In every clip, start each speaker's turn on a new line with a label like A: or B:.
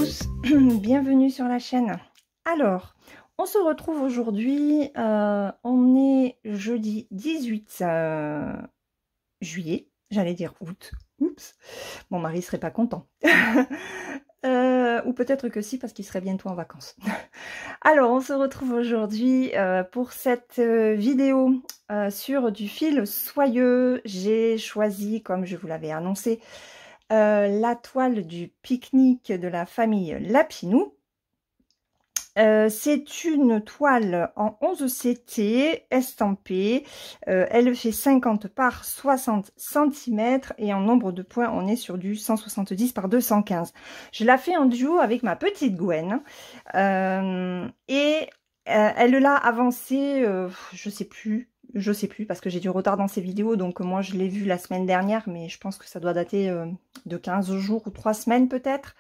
A: tous, bienvenue sur la chaîne. Alors, on se retrouve aujourd'hui, on est jeudi 18 juillet, j'allais dire août, oups, mon mari serait pas content. Ou peut-être que si, parce qu'il serait bientôt en vacances. Alors, on se retrouve aujourd'hui pour cette vidéo sur du fil soyeux. J'ai choisi, comme je vous l'avais annoncé, la toile du pique-nique de la famille Lapinou. C'est une toile en 11 CT estampée. Elle fait 50 par 60 cm et en nombre de points, on est sur du 170 par 215. Je la fais en duo avec ma petite Gwen. Et elle l'a avancée, je sais plus parce que j'ai du retard dans ces vidéos, donc moi je l'ai vue la semaine dernière, mais je pense que ça doit dater de 15 jours ou 3 semaines peut-être.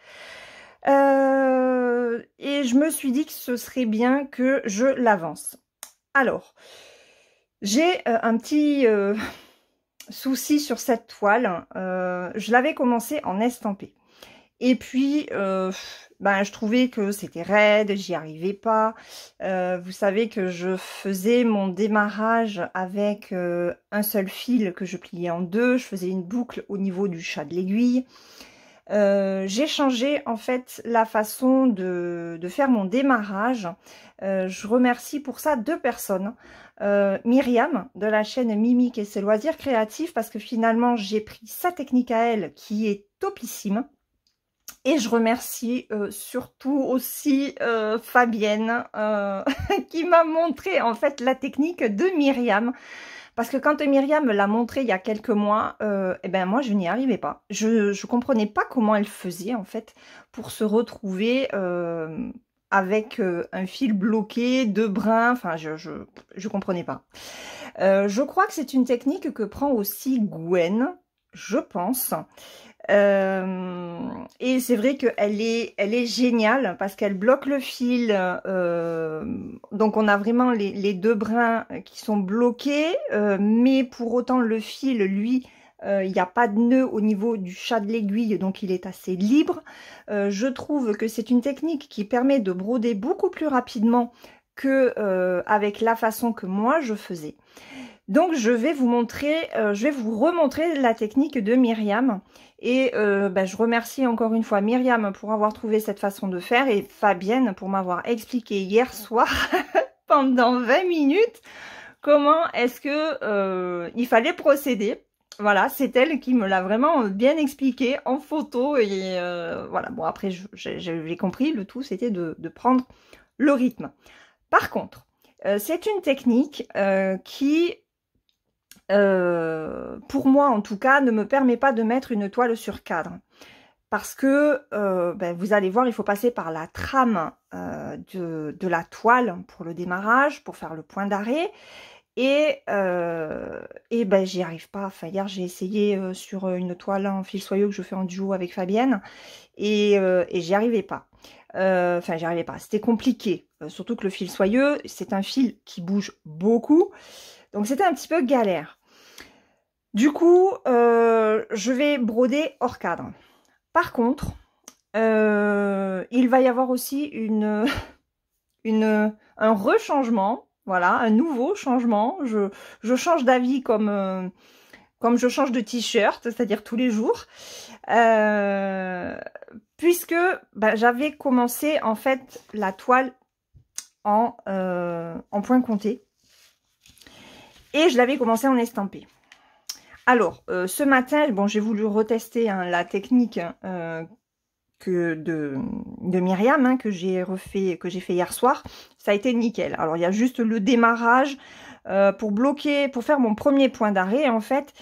A: Et je me suis dit que ce serait bien que je l'avance. Alors, j'ai un petit souci sur cette toile. Je l'avais commencé en estampé. Et puis, je trouvais que c'était raide, j'y arrivais pas. Vous savez que je faisais mon démarrage avec un seul fil que je pliais en deux. Je faisais une boucle au niveau du chat de l'aiguille. J'ai changé en fait la façon de faire mon démarrage. Je remercie pour ça deux personnes. Myriam de la chaîne Mimique et ses loisirs créatifs, parce que finalement j'ai pris sa technique à elle qui est topissime. Et je remercie surtout aussi Fabienne qui m'a montré en fait la technique de Myriam. Parce que quand Myriam me l'a montré il y a quelques mois, moi je n'y arrivais pas. Je comprenais pas comment elle faisait en fait pour se retrouver avec un fil bloqué, deux brins, enfin je comprenais pas. Je crois que c'est une technique que prend aussi Gwen, je pense. Et c'est vrai qu'elle est géniale parce qu'elle bloque le fil. Donc on a vraiment les deux brins qui sont bloqués, mais pour autant le fil, lui, il n'y a pas de nœud au niveau du chat de l'aiguille, donc il est assez libre. Je trouve que c'est une technique qui permet de broder beaucoup plus rapidement que avec la façon que moi je faisais. Donc je vais vous montrer, je vais vous remontrer la technique de Myriam. Et je remercie encore une fois Myriam pour avoir trouvé cette façon de faire et Fabienne pour m'avoir expliqué hier soir pendant 20 minutes comment est-ce que il fallait procéder. Voilà, c'est elle qui me l'a vraiment bien expliqué en photo et voilà. Bon, après j'ai compris, le tout c'était de prendre le rythme. Par contre, c'est une technique qui pour moi en tout cas, ne me permet pas de mettre une toile sur cadre. Parce que, vous allez voir, il faut passer par la trame de la toile pour le démarrage, pour faire le point d'arrêt. Et j'y arrive pas. Enfin, hier, j'ai essayé sur une toile en fil soyeux que je fais en duo avec Fabienne. Et j'y arrivais pas. J'y arrivais pas. C'était compliqué. Surtout que le fil soyeux, c'est un fil qui bouge beaucoup. Donc, c'était un petit peu galère. Du coup, je vais broder hors cadre. Par contre, il va y avoir aussi un rechangement, voilà, un nouveau changement. Je change d'avis comme je change de t-shirt, c'est-à-dire tous les jours, puisque j'avais commencé en fait la toile en point compté et je l'avais commencé en estampé. Alors, ce matin, bon, j'ai voulu retester la technique de Myriam que j'ai fait hier soir. Ça a été nickel. Alors, il y a juste le démarrage pour bloquer, pour faire mon premier point d'arrêt. En fait,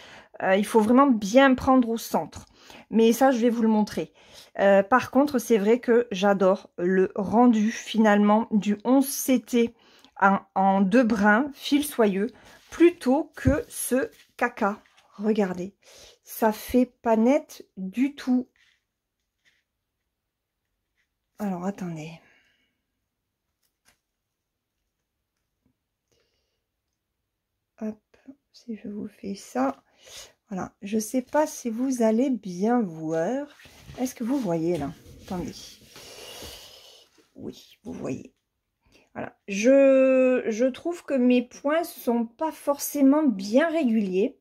A: il faut vraiment bien prendre au centre. Mais ça, je vais vous le montrer. Par contre, c'est vrai que j'adore le rendu finalement du 11 CT en deux brins, fil soyeux, plutôt que ce caca. Regardez, ça fait pas net du tout. Alors, attendez. Hop, si je vous fais ça. Voilà, je sais pas si vous allez bien voir. Est-ce que vous voyez là? Attendez. Oui, vous voyez. Voilà. Je trouve que mes points sont pas forcément bien réguliers.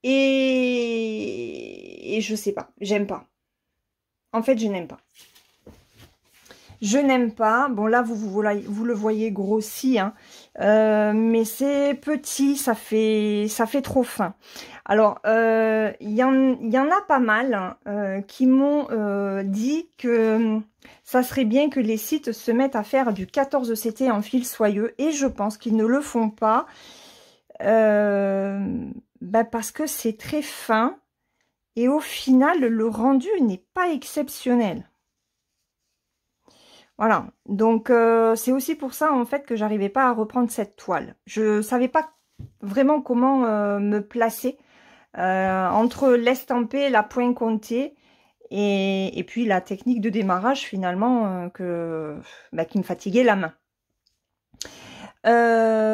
A: Et je sais pas, j'aime pas. En fait, je n'aime pas. Je n'aime pas. Bon, là, vous le voyez grossi, hein. Mais c'est petit, ça fait trop fin. Alors, il y en a pas mal hein, qui m'ont dit que ça serait bien que les sites se mettent à faire du 14 CT en fil soyeux. Et je pense qu'ils ne le font pas. Parce que c'est très fin. Et au final, le rendu n'est pas exceptionnel. Voilà, donc c'est aussi pour ça en fait que j'arrivais pas à reprendre cette toile. Je savais pas vraiment comment me placer entre l'estampé, la pointe comptée et puis la technique de démarrage finalement qui me fatiguait la main.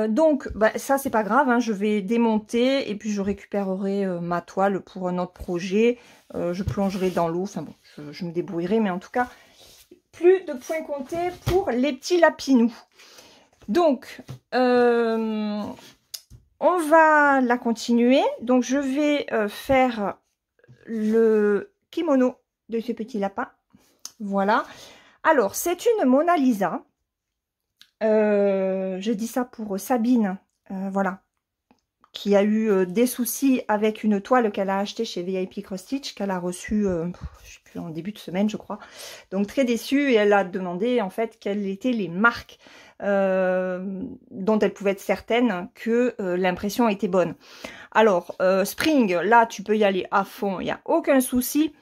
A: Donc ça c'est pas grave, hein, je vais démonter et puis je récupérerai ma toile pour un autre projet. Je plongerai dans l'eau, enfin bon, je me débrouillerai, mais en tout cas plus de points comptés pour les petits lapinous. Donc, on va la continuer. Donc, je vais faire le kimono de ce petit lapin. Voilà. Alors, c'est une Mona Lisa. Je dis ça pour Sabine. Voilà. Qui a eu des soucis avec une toile qu'elle a achetée chez VIP Cross Stitch, qu'elle a reçue, je sais plus, en début de semaine, je crois. Donc très déçue, et elle a demandé en fait quelles étaient les marques dont elle pouvait être certaine que l'impression était bonne. Alors, Spring, là, tu peux y aller à fond, il n'y a aucun souci.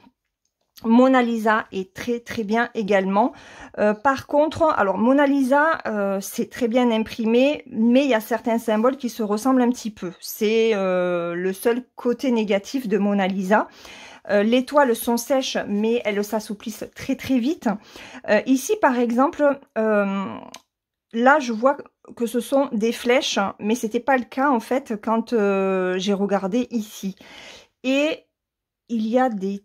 A: Mona Lisa est très très bien également. Par contre, alors Mona Lisa, c'est très bien imprimé, mais il y a certains symboles qui se ressemblent un petit peu. C'est le seul côté négatif de Mona Lisa. Les toiles sont sèches, mais elles s'assouplissent très très vite. Ici, par exemple, là, je vois que ce sont des flèches, mais c'était pas le cas en fait quand j'ai regardé ici. Et il y a des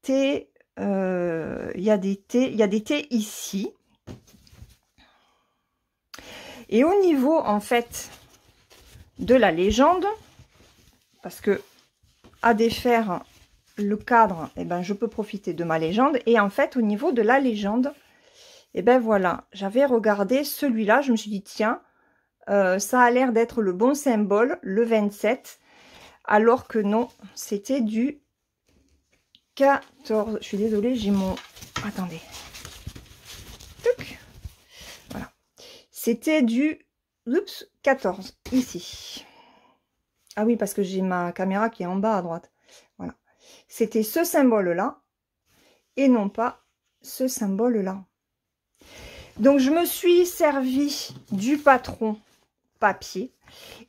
A: T, il y a des T ici. Et au niveau en fait de la légende, parce que à défaire le cadre, eh ben, je peux profiter de ma légende. Et en fait, au niveau de la légende, et ben voilà, j'avais regardé celui-là, je me suis dit tiens, ça a l'air d'être le bon symbole, le 27, alors que non, c'était du 14. Je suis désolée, j'ai mon... Attendez. Voilà. C'était du... Oups, 14, ici. Ah oui, parce que j'ai ma caméra qui est en bas à droite. Voilà. C'était ce symbole-là et non pas ce symbole-là. Donc, je me suis servi du patron papier.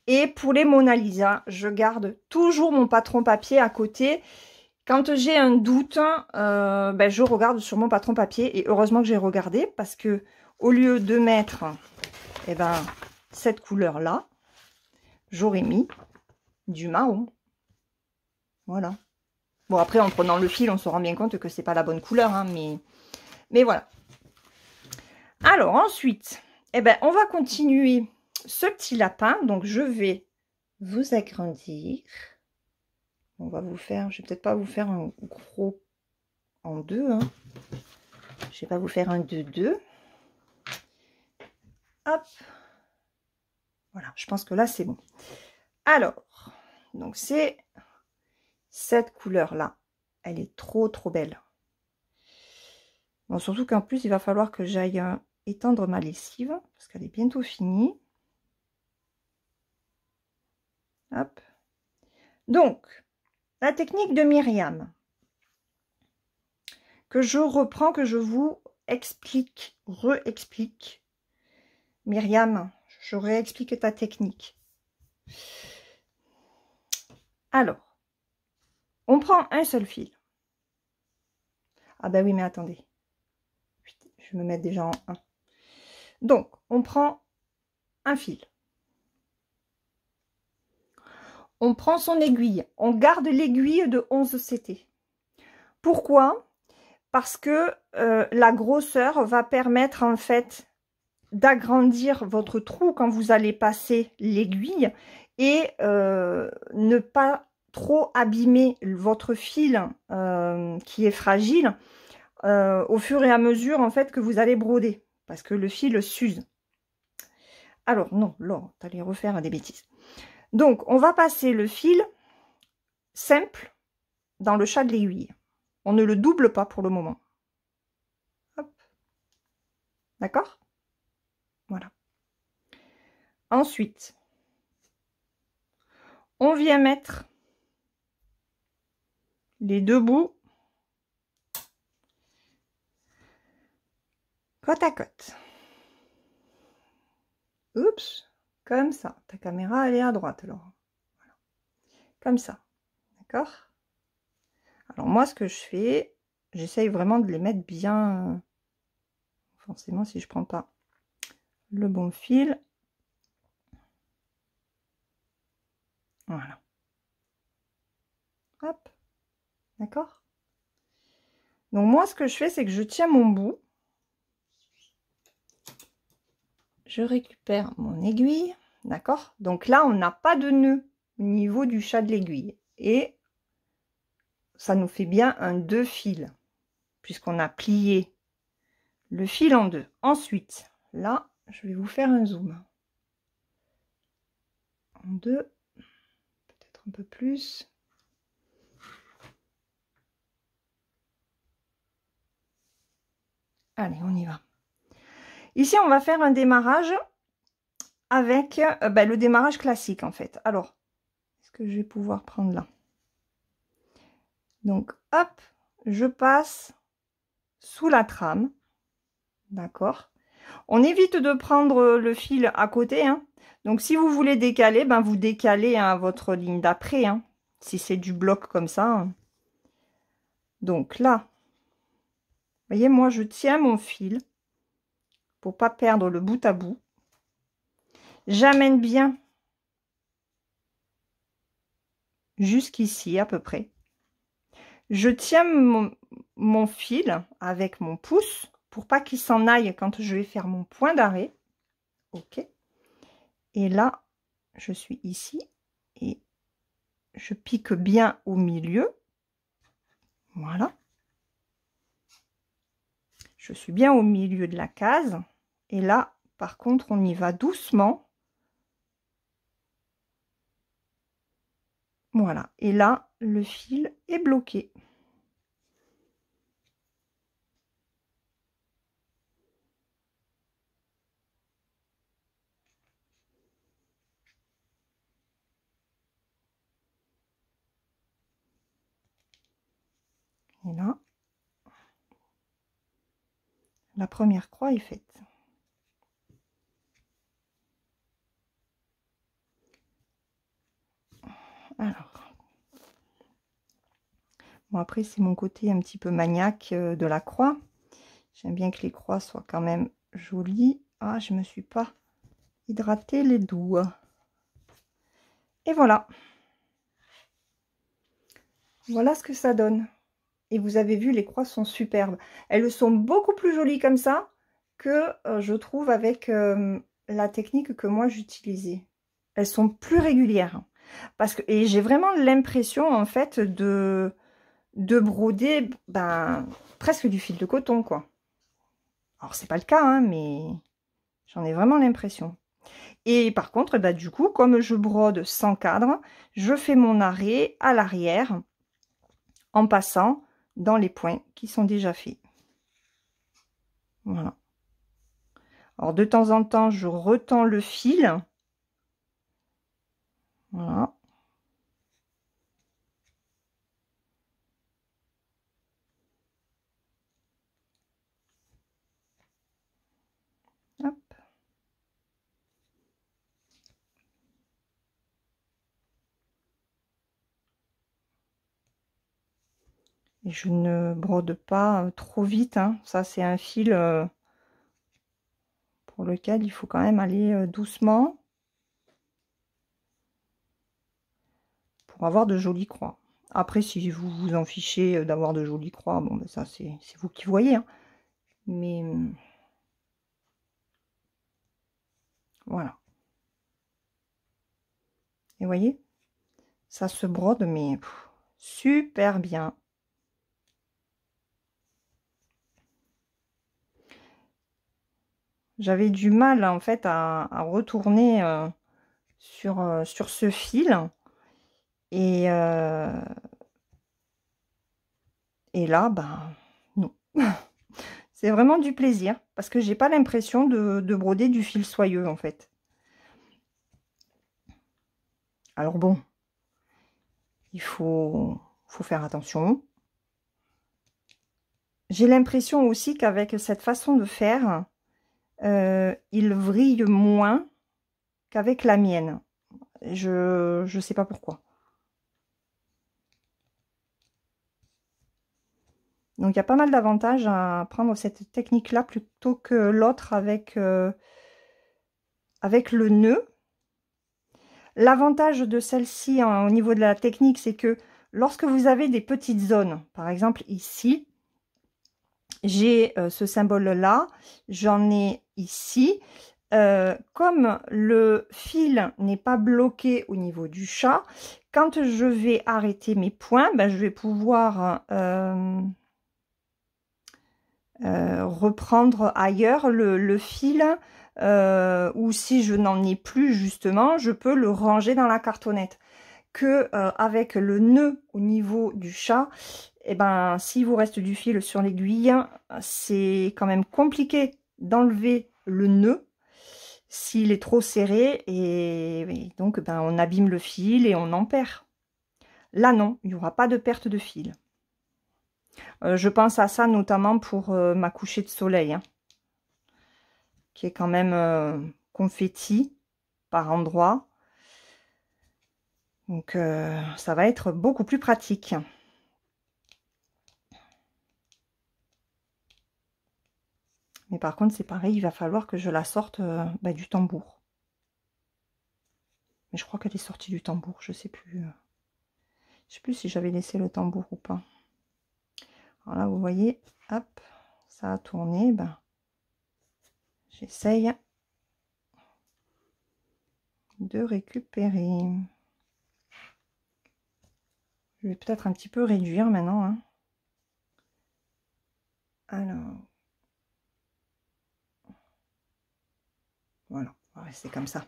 A: Et pour les Mona Lisa, je garde toujours mon patron papier à côté. Quand j'ai un doute, je regarde sur mon patron papier. Et heureusement que j'ai regardé parce que au lieu de mettre cette couleur-là, j'aurais mis du marron. Voilà. Bon, après, en prenant le fil, on se rend bien compte que c'est pas la bonne couleur, hein, mais voilà. Alors, ensuite, on va continuer ce petit lapin. Donc, je vais vous agrandir. On va vous faire, je vais peut-être pas vous faire un gros en deux, hein. Je vais pas vous faire un 2-2. Hop. Voilà, je pense que là, c'est bon. Alors, donc c'est cette couleur-là. Elle est trop belle. Bon, surtout qu'en plus, il va falloir que j'aille étendre ma lessive, parce qu'elle est bientôt finie. Hop. Donc, la technique de Myriam, que je reprends, que je vous explique, re-explique. Myriam, je réexplique ta technique. Alors, on prend un seul fil. Ah ben oui, mais attendez. Je vais me mettre déjà en 1. Donc, on prend un fil. On prend son aiguille. On garde l'aiguille de 11 CT. Pourquoi? parce que la grosseur va permettre en fait d'agrandir votre trou quand vous allez passer l'aiguille et ne pas trop abîmer votre fil qui est fragile au fur et à mesure en fait que vous allez broder, parce que le fil s'use. Alors non, Laure, t'allais refaire des bêtises. Donc on va passer le fil simple dans le chat de l'aiguille. On ne le double pas pour le moment. D'accord? Voilà. Ensuite, on vient mettre les deux bouts côte à côte. Oups, comme ça. Ta caméra, elle est à droite, alors. Voilà. Comme ça. D'accord? Alors moi, ce que je fais, j'essaye vraiment de les mettre bien... forcément, si je prends pas le bon fil. Voilà. Hop. D'accord? Donc moi, ce que je fais, c'est que je tiens mon bout. Je récupère mon aiguille. D'accord? Donc là, on n'a pas de nœud au niveau du chat de l'aiguille. Et ça nous fait bien un 2 fils, puisqu'on a plié le fil en deux. Ensuite, là, je vais vous faire un zoom. En deux, peut-être un peu plus. Allez, on y va. Ici, on va faire un démarrage avec le démarrage classique, en fait. Alors, est-ce que je vais pouvoir prendre là? Donc, hop, je passe sous la trame. D'accord? On évite de prendre le fil à côté, hein. Donc, si vous voulez décaler, ben, vous décalez à votre ligne d'après, hein, si c'est du bloc comme ça. Hein. Donc là, vous voyez, moi, je tiens mon fil pour pas perdre le bout à bout. J'amène bien jusqu'ici à peu près. Je tiens mon fil avec mon pouce pour pas qu'il s'en aille quand je vais faire mon point d'arrêt. Ok. Et là, je suis ici et je pique bien au milieu. Voilà. Je suis bien au milieu de la case. Et là, par contre, on y va doucement. Voilà. Et là, le fil est bloqué. Et là, la première croix est faite. Alors, bon après c'est mon côté un petit peu maniaque de la croix. J'aime bien que les croix soient quand même jolies. Ah, je me suis pas hydraté les doigts. Et voilà. Voilà ce que ça donne. Et vous avez vu, les croix sont superbes. Elles sont beaucoup plus jolies comme ça que je trouve avec la technique que moi j'utilisais. Elles sont plus régulières. Parce que, et j'ai vraiment l'impression en fait de broder presque du fil de coton, quoi. Alors, c'est pas le cas, hein, mais j'en ai vraiment l'impression. Et par contre, du coup, comme je brode sans cadre, je fais mon arrêt à l'arrière en passant dans les points qui sont déjà faits. Voilà. Alors, de temps en temps, je retends le fil. Voilà. Hop. Et je ne brode pas trop vite. Hein. Ça, c'est un fil pour lequel il faut quand même aller doucement pour avoir de jolies croix. Après, si vous vous en fichez d'avoir de jolies croix, bon, ben ça, c'est vous qui voyez. Hein. Mais voilà. Et vous voyez, ça se brode, mais super bien. J'avais du mal, en fait, à retourner sur ce fil. Et, et là, ben, non. C'est vraiment du plaisir, parce que j'ai pas l'impression de broder du fil soyeux, en fait. Alors bon, il faut faire attention. J'ai l'impression aussi qu'avec cette façon de faire, il vrille moins qu'avec la mienne. Je sais pas pourquoi. Donc il y a pas mal d'avantages à prendre cette technique-là plutôt que l'autre avec le nœud. L'avantage de celle-ci au niveau de la technique, c'est que lorsque vous avez des petites zones, par exemple ici, j'ai ce symbole-là, j'en ai ici. Comme le fil n'est pas bloqué au niveau du chat, quand je vais arrêter mes points, ben, je vais pouvoir reprendre ailleurs le fil, ou si je n'en ai plus justement, je peux le ranger dans la cartonnette. Que avec le nœud au niveau du chat, et ben s'il vous reste du fil sur l'aiguille, c'est quand même compliqué d'enlever le nœud s'il est trop serré, et donc ben, on abîme le fil et on en perd. Là non, il n'y aura pas de perte de fil. Je pense à ça notamment pour ma couchée de soleil, hein, qui est quand même confetti par endroits. Donc ça va être beaucoup plus pratique. Mais par contre, c'est pareil, il va falloir que je la sorte du tambour. Mais je crois qu'elle est sortie du tambour, je sais plus. Je sais plus si j'avais laissé le tambour ou pas. Alors là, vous voyez, hop, ça a tourné. Ben, j'essaye de récupérer. Je vais peut-être un petit peu réduire maintenant. Hein. Alors, voilà, on va rester comme ça.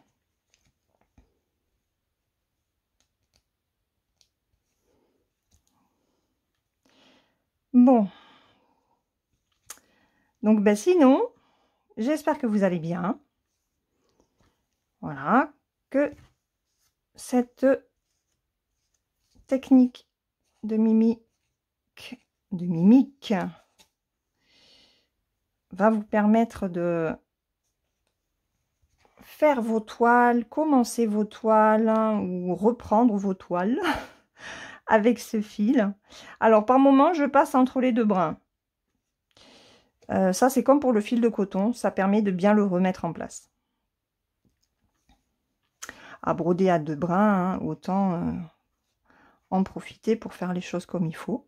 A: Bon. Donc, ben, sinon, j'espère que vous allez bien. Voilà, que cette technique de mimique va vous permettre de faire vos toiles, commencer vos toiles, hein, ou reprendre vos toiles avec ce fil. Alors par moment je passe entre les deux brins. Ça c'est comme pour le fil de coton, ça permet de bien le remettre en place. À broder à deux brins, hein, autant en profiter pour faire les choses comme il faut.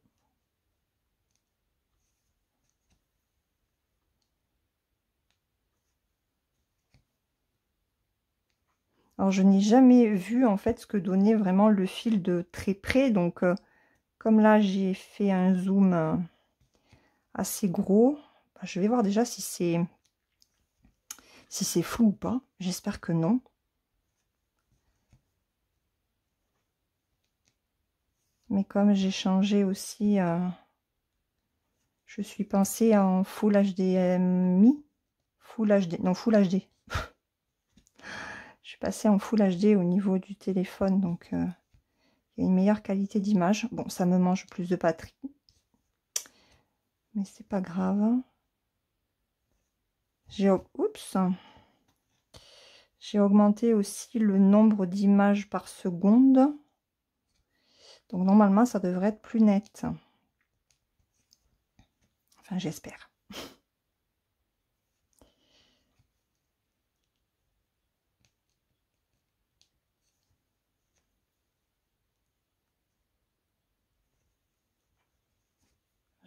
A: Alors je n'ai jamais vu en fait ce que donnait vraiment le fil de très près, donc comme là j'ai fait un zoom assez gros, je vais voir déjà si c'est flou ou pas. J'espère que non. Mais comme j'ai changé aussi, je suis passée en Full HDMI, Full HD, non Full HD. Je suis passée en Full HD au niveau du téléphone, donc il y a une meilleure qualité d'image. Bon, ça me mange plus de batterie, mais c'est pas grave. J'ai augmenté aussi le nombre d'images par seconde. Donc normalement, ça devrait être plus net. Enfin, j'espère.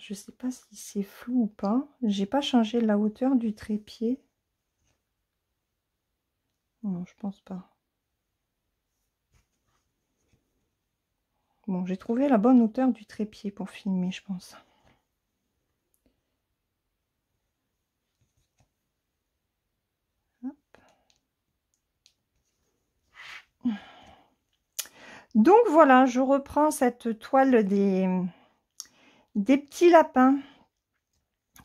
A: Je sais pas si c'est flou ou pas. J'ai pas changé la hauteur du trépied. Non, je pense pas. Bon, j'ai trouvé la bonne hauteur du trépied pour filmer, je pense. Hop. Donc voilà, je reprends cette toile des petits lapins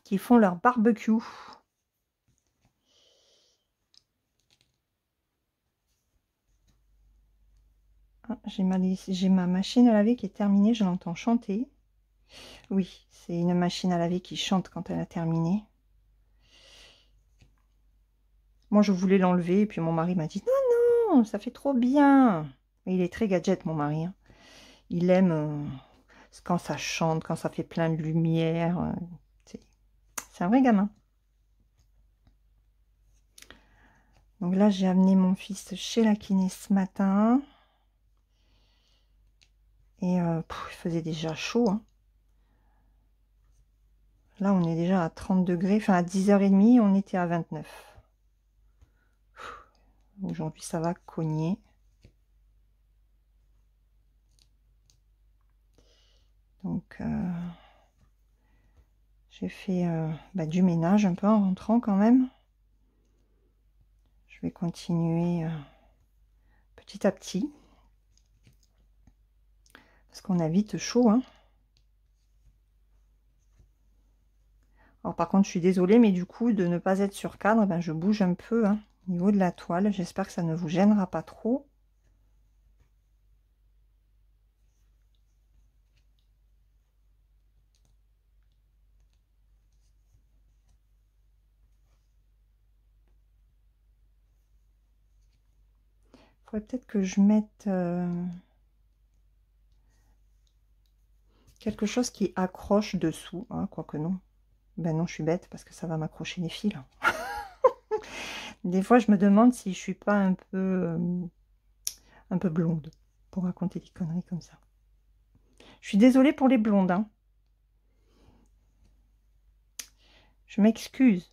A: qui font leur barbecue. Ah, j'ai ma machine à laver qui est terminée, je l'entends chanter. Oui, c'est une machine à laver qui chante quand elle a terminé. Moi, je voulais l'enlever, et puis mon mari m'a dit non, non, ça fait trop bien. Et il est très gadget, mon mari. Hein. Il aime quand ça chante, quand ça fait plein de lumière. C'est un vrai gamin. Donc là, j'ai amené mon fils chez la kiné ce matin. Et il faisait déjà chaud. Hein. Là, on est déjà à 30 degrés. Enfin, à 10h30, on était à 29. Aujourd'hui, ça va cogner. Donc, j'ai fait du ménage un peu en rentrant quand même. Je vais continuer petit à petit. Parce qu'on a vite chaud. Hein. Alors par contre, je suis désolée, mais du coup, de ne pas être sur cadre, ben, je bouge un peu hein, au niveau de la toile. J'espère que ça ne vous gênera pas trop. Il faudrait peut-être que je mette quelque chose qui accroche dessous. Hein, quoique non. Ben non, je suis bête parce que ça va m'accrocher les fils. Des fois, je me demande si je suis pas un peu blonde pour raconter des conneries comme ça. Je suis désolée pour les blondes. Hein. Je m'excuse.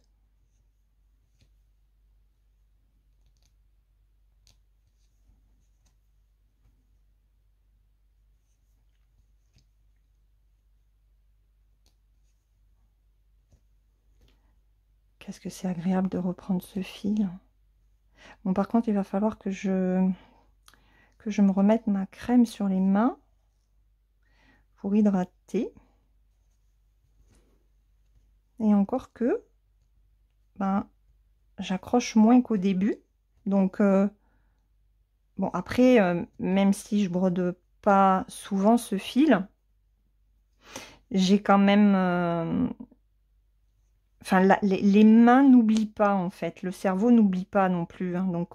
A: Qu'est-ce que c'est agréable de reprendre ce fil. Bon, par contre, il va falloir que je me remette ma crème sur les mains pour hydrater. Et encore que, ben, j'accroche moins qu'au début. Donc, bon, après, même si je brode pas souvent ce fil, j'ai quand même... Enfin, les mains n'oublient pas, en fait. Le cerveau n'oublie pas non plus. Hein. Donc,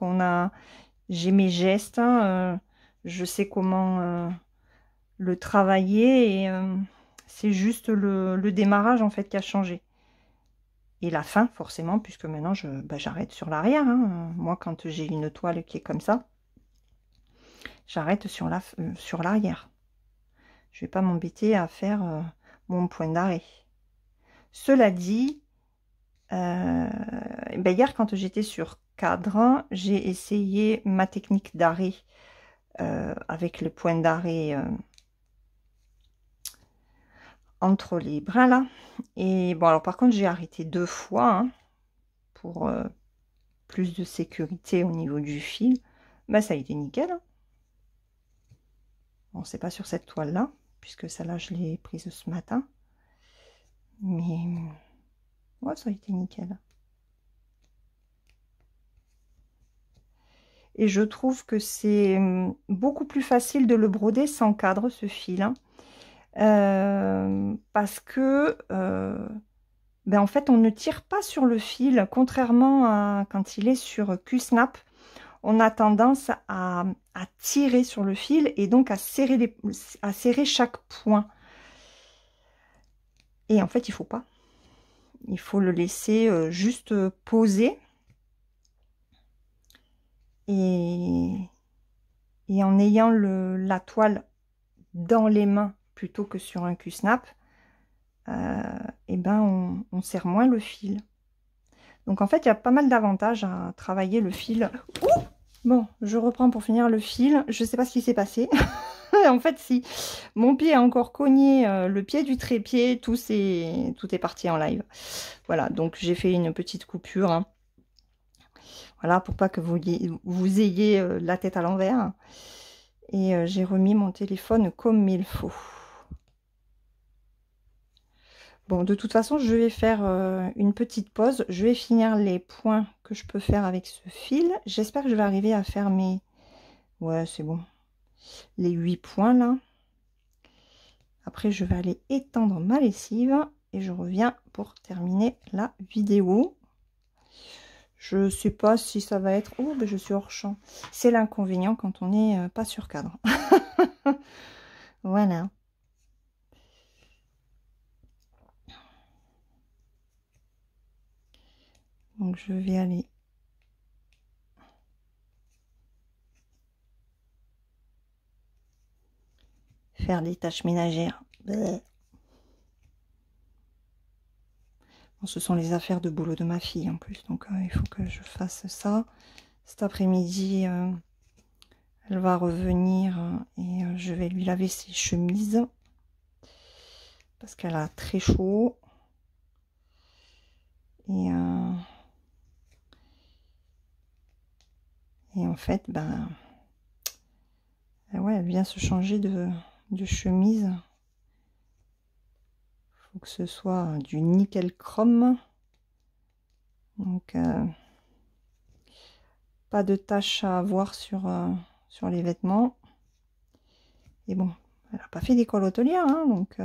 A: j'ai mes gestes. Hein, je sais comment le travailler. Et c'est juste le démarrage, en fait, qui a changé. Et la fin, forcément, puisque maintenant, j'arrête sur l'arrière. Hein. Moi, quand j'ai une toile qui est comme ça, j'arrête sur l'arrière. Je ne vais pas m'embêter à faire mon point d'arrêt. Cela dit, hier, quand j'étais sur cadre, j'ai essayé ma technique d'arrêt avec le point d'arrêt entre les bras là. Et bon, alors par contre, j'ai arrêté 2 fois hein, pour plus de sécurité au niveau du fil. Ben, ça a été nickel. Hein. Bon, c'est pas sur cette toile là, puisque celle-là, je l'ai prise ce matin. Mais ouais, ça a été nickel. Et je trouve que c'est beaucoup plus facile de le broder sans cadre, ce fil. Hein. Parce que, en fait, on ne tire pas sur le fil. Contrairement à quand il est sur Q-Snap, on a tendance à tirer sur le fil et donc à serrer chaque point. Et en fait, il faut pas. Il faut le laisser juste poser. Et en ayant la toile dans les mains plutôt que sur un Q-Snap, et ben on serre moins le fil. Donc en fait, il y a pas mal d'avantages à travailler le fil. Ouh, bon, je reprends pour finir le fil. Je sais pas ce qui s'est passé. En fait, si mon pied a encore cogné le pied du trépied, tout est parti en live. Voilà, donc j'ai fait une petite coupure. Hein. Voilà, pour pas que vous ayez la tête à l'envers. Et j'ai remis mon téléphone comme il faut. Bon, de toute façon, je vais faire une petite pause. Je vais finir les points que je peux faire avec ce fil. J'espère que je vais arriver à faire mes... Ouais, c'est bon. Les 8 points, là. Après, je vais aller étendre ma lessive. Et je reviens pour terminer la vidéo. Je sais pas si ça va être... Oh, ben je suis hors champ. C'est l'inconvénient quand on n'est pas sur cadre. Voilà. Donc, je vais aller... faire des tâches ménagères. Bleh. Bon, ce sont les affaires de boulot de ma fille en plus. Donc, il faut que je fasse ça. Cet après-midi, elle va revenir et je vais lui laver ses chemises. Parce qu'elle a très chaud. Et en fait, ben... ouais, elle vient se changer de chemise. Il faut que ce soit du nickel chrome. Donc, pas de taches à avoir sur les vêtements. Et bon, elle n'a pas fait d'école hôtelière, hein, donc...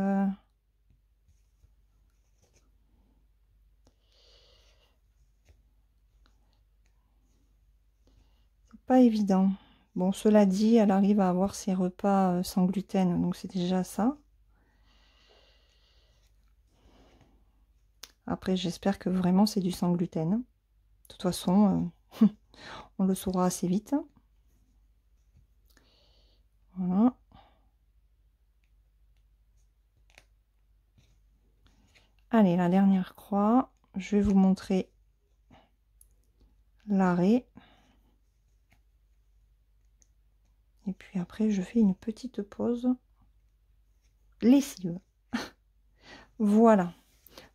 A: c'est pas évident. Bon, cela dit, elle arrive à avoir ses repas sans gluten, donc c'est déjà ça. Après, j'espère que vraiment c'est du sans gluten. De toute façon, on le saura assez vite. Voilà. Allez, la dernière croix. Je vais vous montrer l'arrêt. Et puis après, je fais une petite pause lessive. Voilà.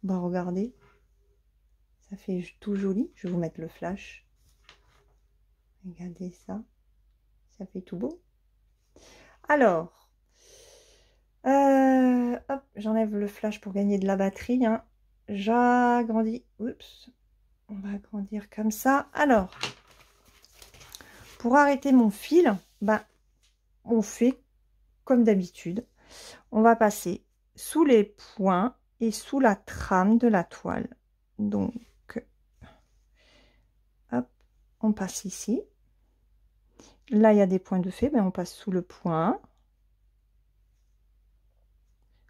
A: Bah, regardez. Ça fait tout joli. Je vais vous mettre le flash. Regardez ça. Ça fait tout beau. Alors, hop, j'enlève le flash pour gagner de la batterie. Hein. J'agrandis. Oups. On va agrandir comme ça. Alors, pour arrêter mon fil, ben, on fait comme d'habitude. On va passer sous les points et sous la trame de la toile. Donc, hop, on passe ici. Là, il y a des points de fait, ben, on passe sous le point.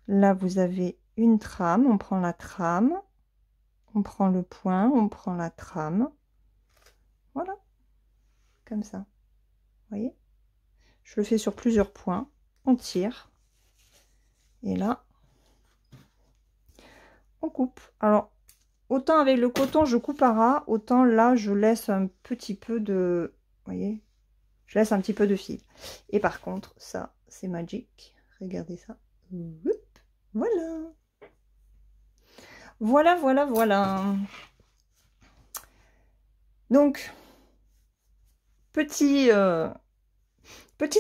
A: Là, vous avez une trame, on prend la trame. On prend le point, on prend la trame. Voilà, comme ça. Vous voyez? Je le fais sur plusieurs points. On tire. Et là, on coupe. Alors, autant avec le coton, je coupe à ras, autant là, je laisse un petit peu de... Vous voyez? Je laisse un petit peu de fil. Et par contre, ça, c'est magique. Regardez ça. Voilà. Voilà, voilà, voilà. Donc, petite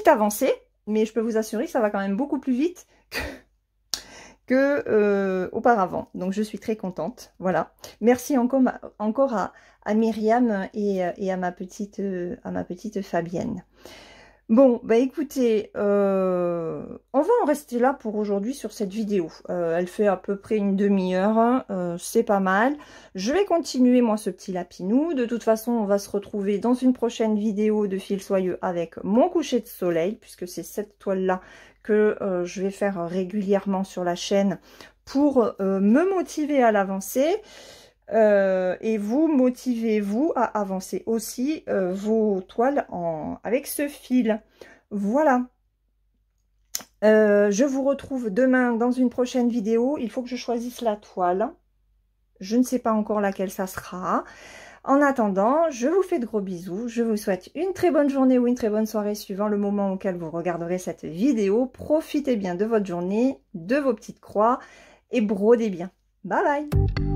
A: avancée, mais je peux vous assurer que ça va quand même beaucoup plus vite que auparavant. Donc, je suis très contente. Voilà. Merci encore à Myriam et à ma petite Fabienne. Bon, bah écoutez, on va en rester là pour aujourd'hui sur cette vidéo. Elle fait à peu près une demi-heure, hein, c'est pas mal. Je vais continuer moi ce petit lapinou. De toute façon, on va se retrouver dans une prochaine vidéo de fil soyeux avec mon coucher de soleil, puisque c'est cette toile-là que je vais faire régulièrement sur la chaîne pour me motiver à l'avancée. Et vous motivez-vous à avancer aussi vos toiles avec ce fil. Voilà. Je vous retrouve demain dans une prochaine vidéo. Il faut que je choisisse la toile. Je ne sais pas encore laquelle ça sera. En attendant, je vous fais de gros bisous. Je vous souhaite une très bonne journée ou une très bonne soirée suivant le moment auquel vous regarderez cette vidéo. Profitez bien de votre journée, de vos petites croix et brodez bien. Bye bye!